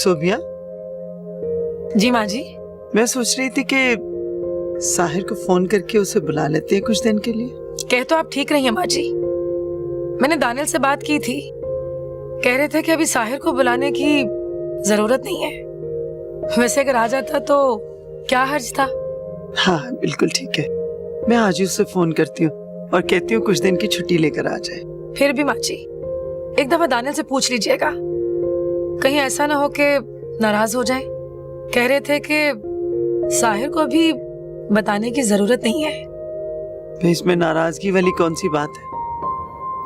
सोबिया, जी माँ जी। मैं सोच रही थी कि साहिर को फोन करके उसे बुला लेते हैं कुछ दिन के लिए। कह तो आप ठीक रही हैं माँ जी। मैंने दानियल से बात की थी, कह रहे थे कि अभी साहिर को बुलाने की जरूरत नहीं है। वैसे अगर आ जाता तो क्या हर्ज था। हाँ बिल्कुल ठीक है, मैं आज ही उससे फोन करती हूँ और कहती हूँ कुछ दिन की छुट्टी लेकर आ जाए। फिर भी माँ जी एक दफा दानियल से पूछ लीजिएगा, कहीं ऐसा ना हो कि नाराज हो जाए। कह रहे थे कि साहिर को भी बताने की जरूरत नहीं है। तो इसमें नाराजगी वाली कौन सी बात है?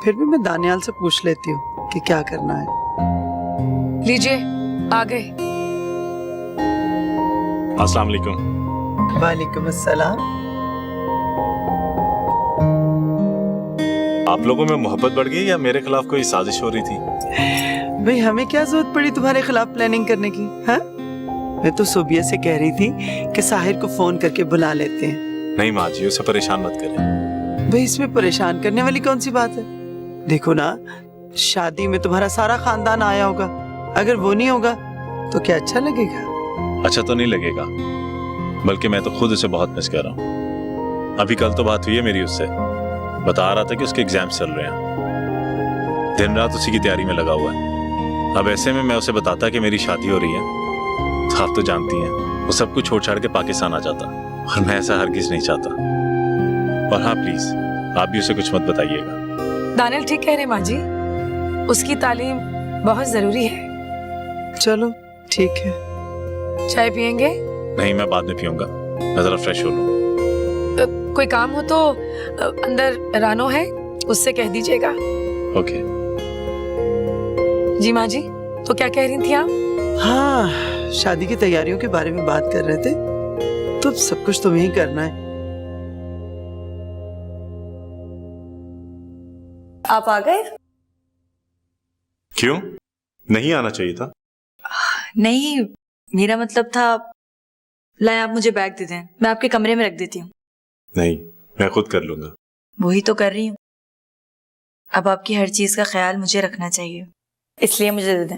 फिर भी मैं दानियाल से पूछ लेती हूँ कि क्या करना है। लीजिए आ गए। अस्सलाम वालेकुम। वालेकुम अस्सलाम। आप लोगों में मोहब्बत बढ़ गई या मेरे खिलाफ कोई साजिश हो रही थी? भाई हमें क्या जरूरत पड़ी तुम्हारे खिलाफ प्लानिंग करने की? हाँ, मैं तो सोबिया से कह रही थी कि साहिर को फोन करके बुला लेते हैं। नहीं माँ जी, उसे परेशान मत करें। भाई इसमें परेशान करने वाली कौन सी बात है? देखो ना, शादी में तुम्हारा सारा खानदान आया होगा, अगर वो नहीं होगा तो क्या अच्छा लगेगा? अच्छा तो नहीं लगेगा, बल्कि मैं तो खुद उसे बहुत मिस कर रहा हूँ। अभी कल तो बात हुई है मेरी उससे, बता रहा था कि उसके एग्जाम्स चल रहे हैं, दिन रात उसी की तैयारी में लगा हुआ है। अब ऐसे में मैं उसे बताता कि मेरी शादी हो रही है तो आप तो जानती हैं वो सब कुछ छोड़ छाड़ के पाकिस्तान आ जाता, और मैं ऐसा हरगिज नहीं चाहता। और हाँ प्लीज आप भी उसे कुछ मत बताइएगा। दानियल ठीक कह रहे माँ जी, उसकी तालीम बहुत जरूरी है। चलो ठीक है। चाय पियेंगे? नहीं, मैं बाद में पीऊंगा, मैं जरा फ्रेश हो लूं। कोई काम हो तो अंदर रानो है, उससे कह दीजिएगा। ओके। जी माँ जी, तो क्या कह रही थी आप? हाँ, शादी की तैयारियों के बारे में बात कर रहे थे, तो सब कुछ तुम्हें ही करना है। आप आ गए? क्यों, नहीं आना चाहिए था? नहीं, मेरा मतलब था, लाए आप मुझे बैग दे दें, मैं आपके कमरे में रख देती हूँ। नहीं, मैं खुद कर लूंगा। वही तो कर रही हूँ। अब आपकी हर चीज का ख्याल मुझे रखना चाहिए, इसलिए मुझे दे दें।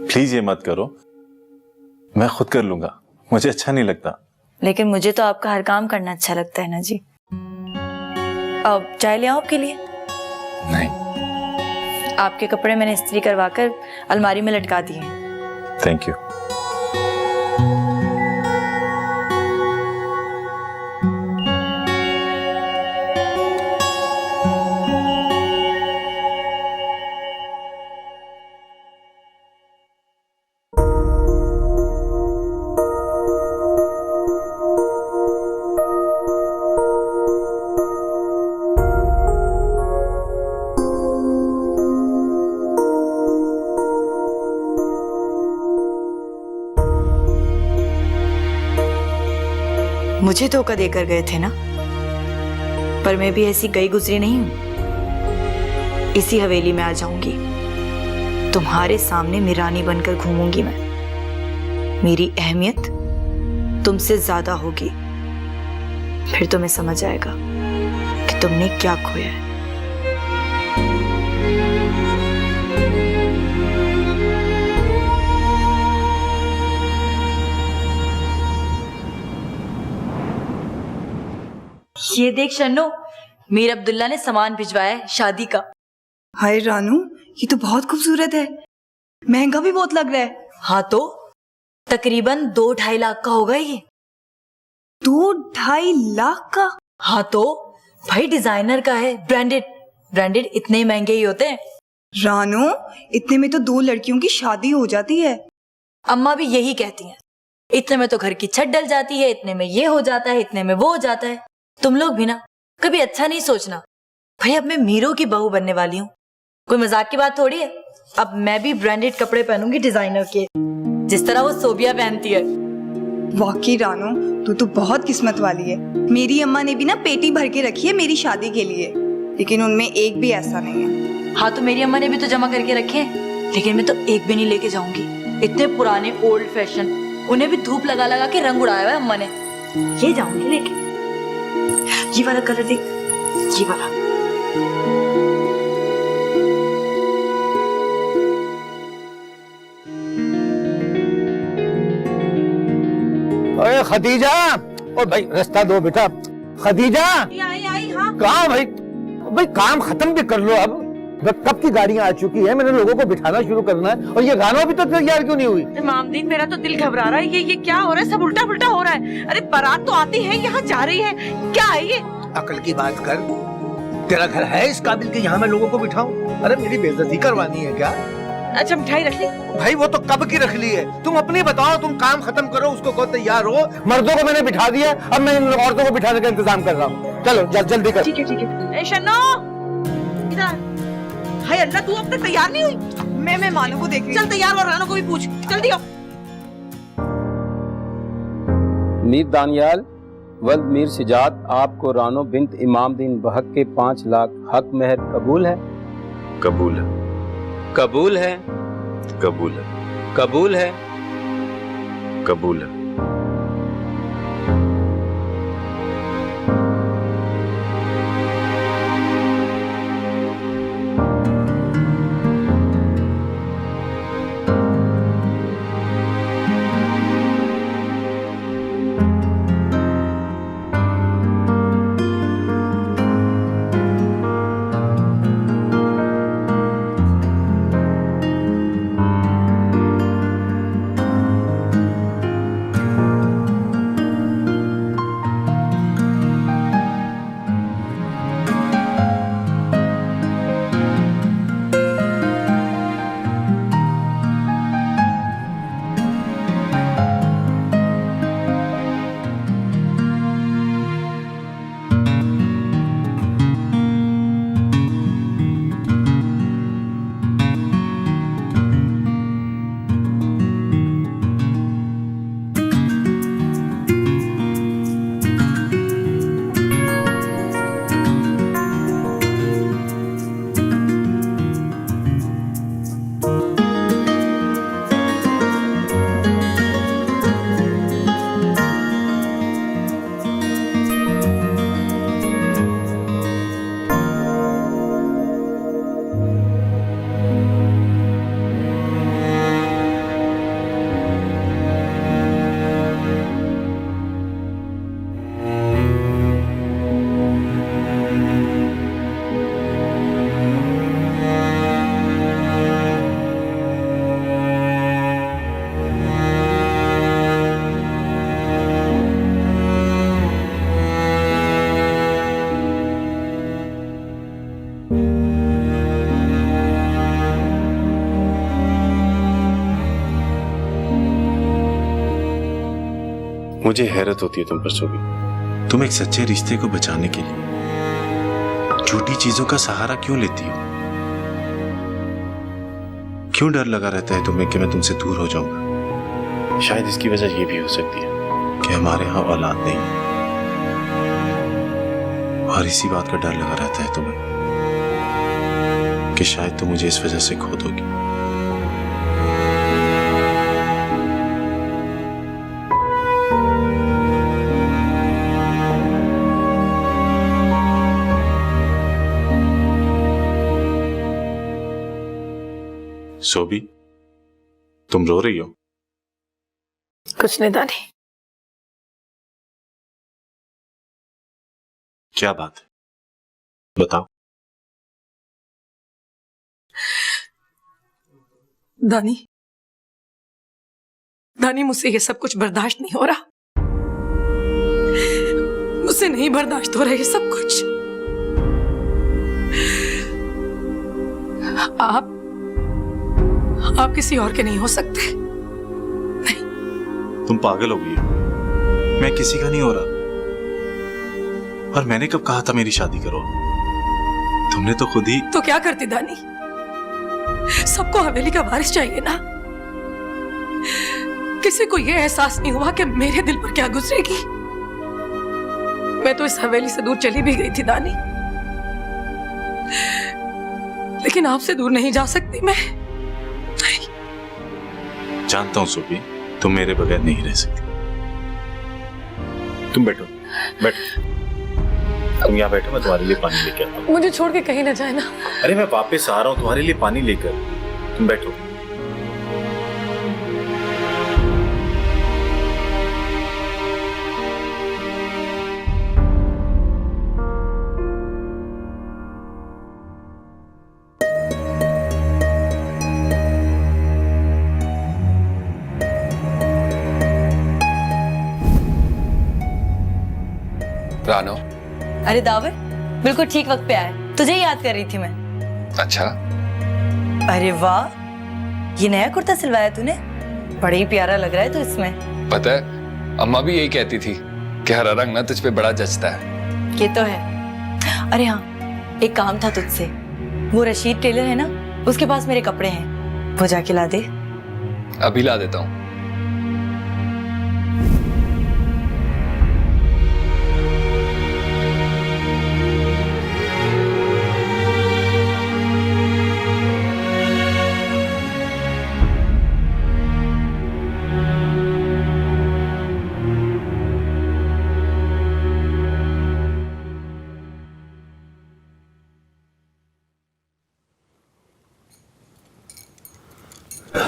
प्लीज ये मत करो, मैं खुद कर लूंगा, मुझे अच्छा नहीं लगता। लेकिन मुझे तो आपका हर काम करना अच्छा लगता है ना जी। अब चाय ले आऊं आपके लिए? नहीं। आपके कपड़े मैंने इस्त्री करवाकर अलमारी में लटका दिए हैं। Thank you. मुझे धोखा देकर गए थे ना, पर मैं भी ऐसी गई गुजरी नहीं हूं। इसी हवेली में आ जाऊंगी, तुम्हारे सामने मिरानी बनकर घूमूंगी मैं। मेरी अहमियत तुमसे ज्यादा होगी, फिर तुम्हें समझ आएगा कि तुमने क्या खोया है। ये देख शन्नू, मीर अब्दुल्ला ने सामान भिजवाया है शादी का। हाय रानू, ये तो बहुत खूबसूरत है, महंगा भी बहुत लग रहा है। हाँ तो तकरीबन 2-2.5 लाख का होगा ये। 2-2.5 लाख का? हाँ तो भाई डिजाइनर का है, ब्रांडेड। ब्रांडेड इतने महंगे ही होते हैं। रानू, इतने में तो 2 लड़कियों की शादी हो जाती है। अम्मा भी यही कहती हैं, इतने में तो घर की छत डल जाती है, इतने में ये हो जाता है, इतने में वो हो जाता है। तुम लोग भी ना कभी अच्छा नहीं सोचना, भाई अब मैं मीरो की बहू बनने वाली हूँ, कोई मजाक की बात थोड़ी है। अब मैं भी ब्रांडेड कपड़े पहनूंगी डिजाइनर के, जिस तरह वो सोबिया पहनती है। वाकई रानू, तू तो बहुत किस्मत वाली है। मेरी अम्मा ने भी ना पेटी भर के रखी है मेरी शादी के लिए, लेकिन उनमें एक भी ऐसा नहीं है। हाँ तो मेरी अम्मा ने भी तो जमा करके रखे हैं, लेकिन मैं तो एक भी नहीं लेके जाऊंगी। इतने पुराने ओल्ड फैशन, उन्हें भी धूप लगा लगा के रंग उड़ाया हुआ है अम्मा ने। ये जाऊंगी लेके। ये वाला कलर देख, ये वाला। अरे खदीजा, ओ भाई रास्ता दो बेटा। खदीजा आई हाँ। कहाँ भाई? भाई काम खत्म भी कर लो अब। कब की गाड़ियाँ आ चुकी है, मैंने लोगों को बिठाना शुरू करना है, और ये गाना भी तो तैयार क्यों नहीं हुई? मामदीन, मेरा तो दिल घबरा रहा है। ये क्या हो रहा है? सब उल्टा पुल्टा हो रहा है। अरे बारात तो आती है, यहाँ जा रही है, क्या है ये? अकल की बात कर। तेरा घर है इस काबिल के यहाँ मैं लोगों को बिठाऊं? अरे मेरी बेइज्जती करवानी है क्या? अच्छा मिठाई रख ली? भाई वो तो कब की रख ली है। तुम अपनी बताओ, तुम काम खत्म करो, उसको कहो तैयार हो। मर्दों को मैंने बिठा दिया, अब मैं इन औरतों को बिठाने का इंतजाम कर रहा हूँ। चलो जल्दी कर। ठीक है ठीक है। शन्नो इधर। हाय अल्लाह, तू अब तक तैयार नहीं हुई? मैं मानू को देख रही चल तैयार हो, रानो को भी पूछ, जल्दी आओ। मीर दानियाल वल्द मीर सिजात, आपको रानो बिन्त इमामदीन बहक के 5 लाख हक मेहर कबूल है? कबूल है। कबूल है? कबूल है। कबूल है? कबूल है। मुझे हैरत होती है तुम पर सोबी। तुम एक सच्चे रिश्ते को बचाने के लिए झूठी चीजों का सहारा क्यों लेती हो? क्यों डर लगा रहता है तुम्हें कि मैं तुमसे दूर हो जाऊंगा? शायद इसकी वजह यह भी हो सकती है कि हमारे यहाँ औलाद नहीं है, और इसी बात का डर लगा रहता है तुम्हें कि शायद तुम मुझे इस वजह से खो दोगी। सोबी, तुम रो रही हो? कुछ नहीं दानी। क्या बात है, बताओ। दानी, दानी मुझसे ये सब कुछ बर्दाश्त नहीं हो रहा। मुझसे नहीं बर्दाश्त हो रहा ये सब कुछ। आप किसी और के नहीं हो सकते। नहीं। तुम पागल हो गई हो। मैं किसी का नहीं हो रहा। और मैंने कब कहा था मेरी शादी करो? तुमने तो खुद ही। तो क्या करती दानी? सबको हवेली का वारिस चाहिए ना। किसी को यह एहसास नहीं हुआ कि मेरे दिल पर क्या गुजरेगी। मैं तो इस हवेली से दूर चली भी गई थी दानी, लेकिन आपसे दूर नहीं जा सकती मैं। जानता हूं सोफी, तुम मेरे बगैर नहीं रह सकती। तुम बैठो, बैठो, तुम यहाँ बैठो, मैं तुम्हारे लिए पानी लेकर आता हूँ। मुझे छोड़ के कहीं ना जाए ना। अरे मैं वापस आ रहा हूँ तुम्हारे लिए पानी लेकर, तुम बैठो। रानो। अरे दावर, बिल्कुल ठीक वक्त पे आए। तुझे ही याद कर रही थी मैं। अच्छा, अरे वाह, ये नया कुर्ता सिलवाया तूने, बड़ा ही प्यारा लग रहा है तो इसमें। पता है अम्मा भी यही कहती थी कि हरा रंग ना तुझ पे बड़ा जचता है। ये तो है। अरे हाँ, एक काम था तुझसे। वो रशीद टेलर है ना, उसके पास मेरे कपड़े हैं, वो जाके ला दे। अभी ला देता हूँ।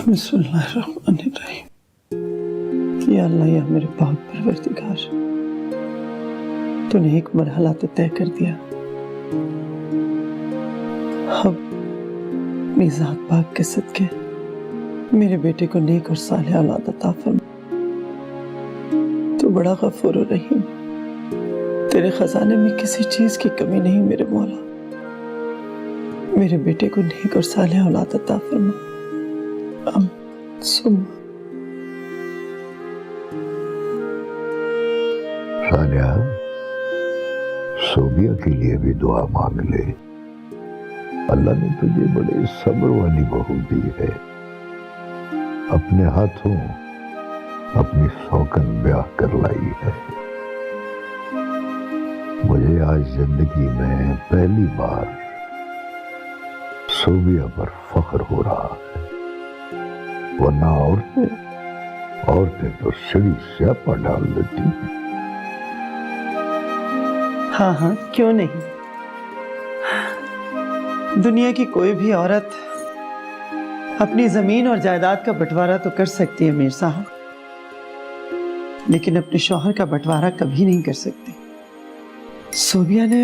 बिस्मिल्लाहिर्रहमानिर्रहीम। या अल्लाह, या मेरे पाक परवरदिगार, तूने एक मरहला तो तय कर दिया। अब अपनी जात पाक के सदके मेरे बेटे को नेक और सालेह औलाद अता फरमा। तू बड़ा गफूर और रहीम, तेरे खजाने में किसी चीज की कमी नहीं मेरे मौला। मेरे बेटे को नेक और सालेह औलाद अता फरमा। सालिया, सोबिया के लिए भी दुआ मांग ले। अल्लाह ने तुझे बड़े सब्र वाली बहू दी है। अपने हाथों अपनी सौकन ब्याह कर लाई है। मुझे आज जिंदगी में पहली बार सोबिया पर फख्र हो रहा है, वरना औरतें तो सिड़ी स्यापा डाल देती हैं। हाँ हाँ, क्यों नहीं। दुनिया की कोई भी औरत अपनी जमीन और जायदाद का बंटवारा तो कर सकती है मीर साहब, लेकिन अपने शौहर का बंटवारा कभी नहीं कर सकती। सोबिया ने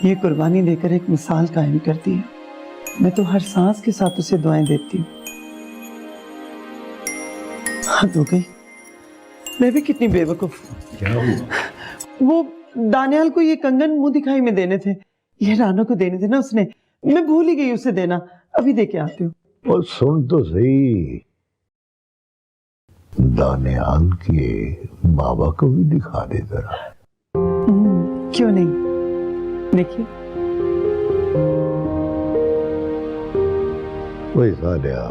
ये कुर्बानी देकर एक मिसाल कायम कर दी है। मैं तो हर सांस के साथ उसे दुआएं देती हूँ। हद हो गई, मैं भी कितनी बेवकूफ। क्या हुआ? वो दानियाल को ये कंगन मुंह दिखाई में देने थे, ये रानो को देने थे ना उसने, मैं भूल ही गई उसे देना। अभी दे के आती हूँ। और सुन तो सही, दानियाल के बाबा को भी दिखा दे जरा। क्यों नहीं, देखिए। वही सालिया,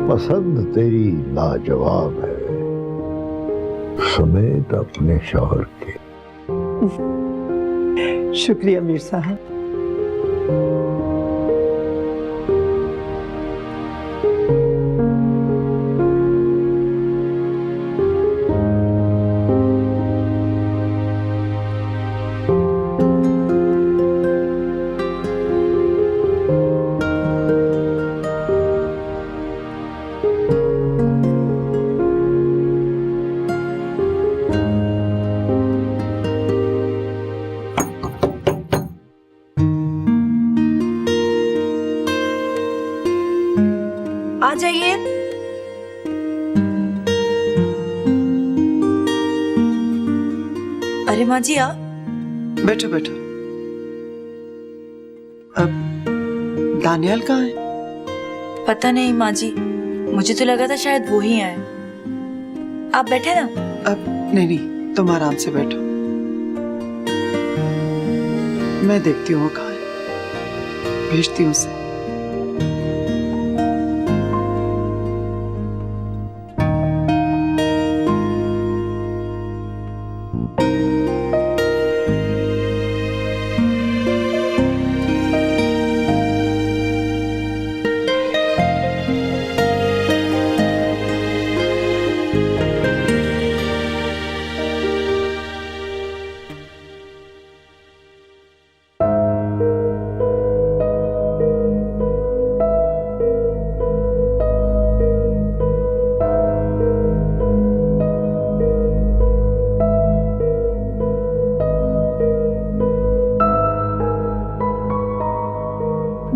पसंद तेरी लाजवाब है, समेत अपने शौहर के। शुक्रिया मीर साहब। आ जाइए। अरे माँ जी आप। बैठो बैठो। अब दानियाल कहाँ है? पता नहीं माँ जी, मुझे तो लगा था शायद वो ही आए। आप बैठे ना। अब नहीं नहीं, तुम आराम से बैठो। मैं देखती हूँ वो कहाँ है, भेजती हूँ उसे।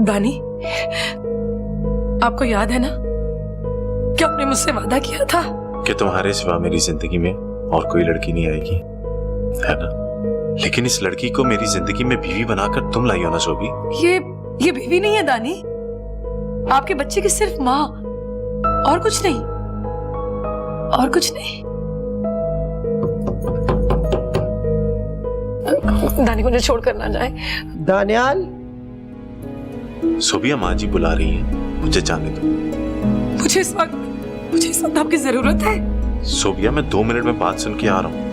दानी, आपको याद है ना कि आपने मुझसे वादा किया था कि तुम्हारे सिवा मेरी जिंदगी में और कोई लड़की नहीं आएगी, है ना? लेकिन इस लड़की को मेरी जिंदगी में बीवी बनाकर तुम लाई हो ना शोभी। ये बीवी नहीं है दानी, आपके बच्चे की सिर्फ माँ, और कुछ नहीं, और कुछ नहीं। दानी मुझे छोड़कर ना जाए। दानियाल, सोबिया माँ जी बुला रही हैं, मुझे जाने दो। मुझे इस वक्त आपकी जरूरत है। सोबिया, मैं 2 मिनट में बात सुन के आ रहा हूँ।